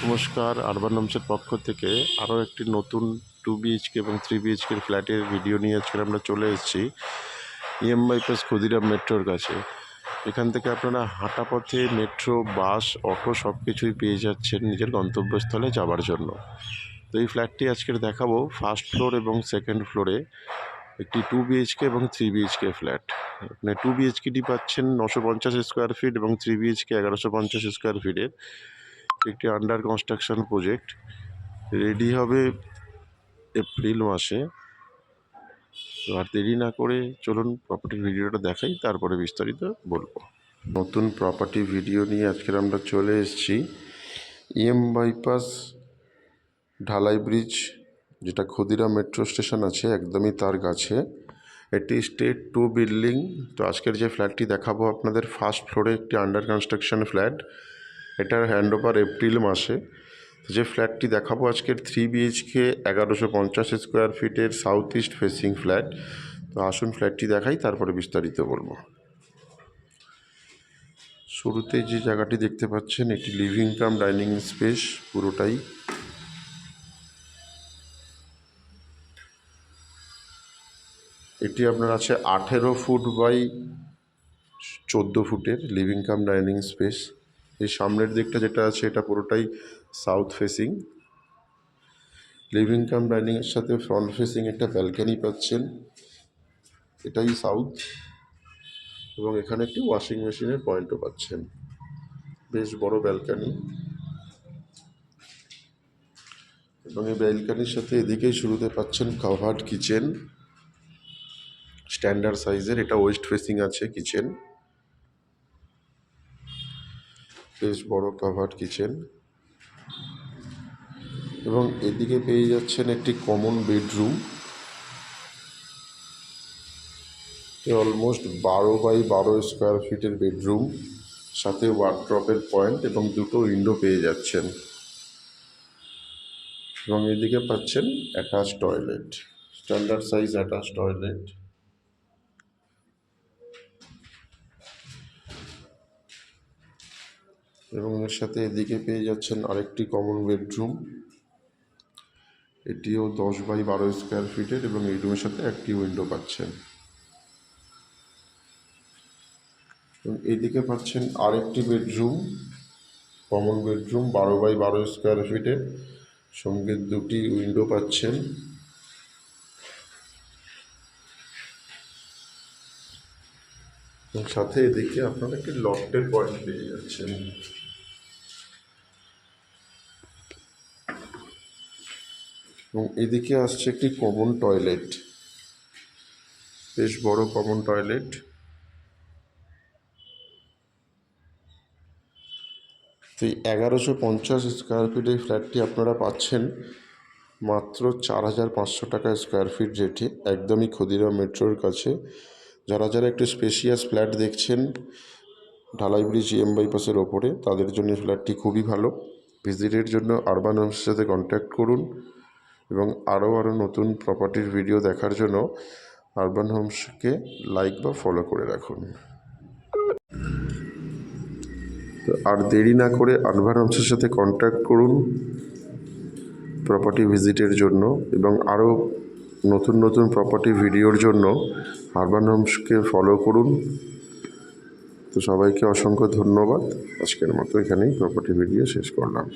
নমস্কার, আরবান হোমসের পক্ষ থেকে আরও একটি নতুন 2 বিএইচকে এবং 3 বিএইচকের ফ্ল্যাটের ভিডিও নিয়ে আজকে আমরা চলে এসেছি বাইপাস ক্ষুদিরাম মেট্রোর কাছে। এখান থেকে আপনারা হাঁটা পথে মেট্রো, বাস, অটো সব কিছুই পেয়ে যাচ্ছেন নিজের গন্তব্যস্থলে যাওয়ার জন্য। তো এই ফ্ল্যাটটি আজকের দেখাবো ফার্স্ট ফ্লোর এবং সেকেন্ড ফ্লোরে একটি 2 বিএইচকে এবং 3 বিএইচকে ফ্ল্যাট। এখানে 2 বিএইচকেটি পাচ্ছেন 950 স্কোয়ার ফিট এবং 3 বিএইচকে 1150 স্কোয়ার ফিটের একটি আন্ডার কনস্ট্রাকশন প্রজেক্ট। রেডি হবে এপ্রিল মাসে। তো আর দেরি না করে চলুন প্রপার্টির ভিডিওটা দেখাই, তারপরে বিস্তারিত বলবো। নতুন প্রপার্টি ভিডিও নিয়ে আজকের আমরা চলে এসেছি বাইপাস ঢালাই ব্রিজ, যেটা ক্ষুদিরাম মেট্রো স্টেশন আছে একদমই তার কাছে। এটি স্টেট 2 বিল্ডিং। তো আজকের যে ফ্ল্যাটটি দেখাবো আপনাদের ফার্স্ট ফ্লোরে একটি আন্ডার কনস্ট্রাকশন ফ্ল্যাট। এটার হ্যান্ডওভার এপ্রিল মাসে। যে ফ্ল্যাটটি দেখাবো আজকের 3 বিএইচকে 1150 স্কোয়ার ফিটের সাউথ ইস্ট ফেসিং ফ্ল্যাট। তো আসুন ফ্ল্যাটটি দেখাই, তারপরে বিস্তারিত বলবো। শুরুতে যে জায়গাটি দেখতে পাচ্ছেন এটি লিভিং কাম ডাইনিং স্পেস পুরোটাই। এটি আপনার আছে 18 ফুট বাই 14 ফুটের লিভিং কাম ডাইনিং স্পেস। এই সামনের দিকটা যেটা আছে এটা পুরোটাই সাউথ ফেসিং। লিভিং কাম ডাইনিংয়ের সাথে ফ্রন্ট ফেসিং একটা ব্যালকনি পাচ্ছেন, এটাই সাউথ। এবং এখানে একটি ওয়াশিং মেশিনের পয়েন্টও পাচ্ছেন। বেশ বড় ব্যালকনি, এবং এই ব্যালকনির সাথে এদিকেই শুরুতে পাচ্ছেন কাভার্ড কিচেন স্ট্যান্ডার্ড সাইজের। এটা ওয়েস্ট ফেসিং আছে কিচেন, বেশ বড় কাভার্ড কিচেন। এবং এদিকে পেয়ে যাচ্ছেন একটি common bedroom, almost 12 by 12 square ফিটের বেডরুম, সাথে ওয়ার্ড্রপের পয়েন্ট এবং দুটো উইন্ডো পেয়ে যাচ্ছেন। এবং এদিকে পাচ্ছেন attach toilet, standard size attach toilet. এবং এর সাথে এদিকে পেয়ে যাচ্ছেন আরেকটি কমন বেডরুম, এটিও 10 বাই 12 স্কোয়ার ফিটের, এবং এই রুমের সাথে একটি উইন্ডো পাচ্ছেন। এবং এদিকে পাচ্ছেন আরেকটি bedroom, common bedroom 12 by 12 square ফিটের, সঙ্গে দুটি উইন্ডো পাচ্ছেন। এবং সাথে এদিকে আপনারা একটি লফটের পয়েন্ট পেয়ে যাচ্ছেন। এবং এদিকে আসছে একটি কমন টয়লেট, বেশ বড় কমন টয়লেট। তো এই 1150 স্কোয়ার ফিট এই ফ্ল্যাটটি আপনারা পাচ্ছেন মাত্র 4500 টাকা স্কোয়ার ফিট রেটে, একদমই ক্ষুদিরাম মেট্রোর কাছে। যারা যারা একটু স্পেশিয়াস ফ্ল্যাট দেখছেন ঢালাই ব্রিজ বাইপাসের ওপরে, তাদের জন্য ফ্ল্যাটটি খুবই ভালো। ভিজিটের জন্য আরবান হোমসের সাথে কন্ট্যাক্ট করুন, এবং আরও নতুন প্রপার্টির ভিডিও দেখার জন্য আরবান হোমসকে লাইক বা ফলো করে রাখুন। তো আর দেরি না করে আরবান হোমসের সাথে কন্ট্যাক্ট করুন প্রপার্টি ভিজিটের জন্য, এবং আরও নতুন নতুন প্রপার্টি ভিডিওর জন্য আরবান হোমসকে ফলো করুন। তো সবাইকে অসংখ্য ধন্যবাদ। আজকের মতো এখানেই প্রপার্টি ভিডিও শেষ করলাম।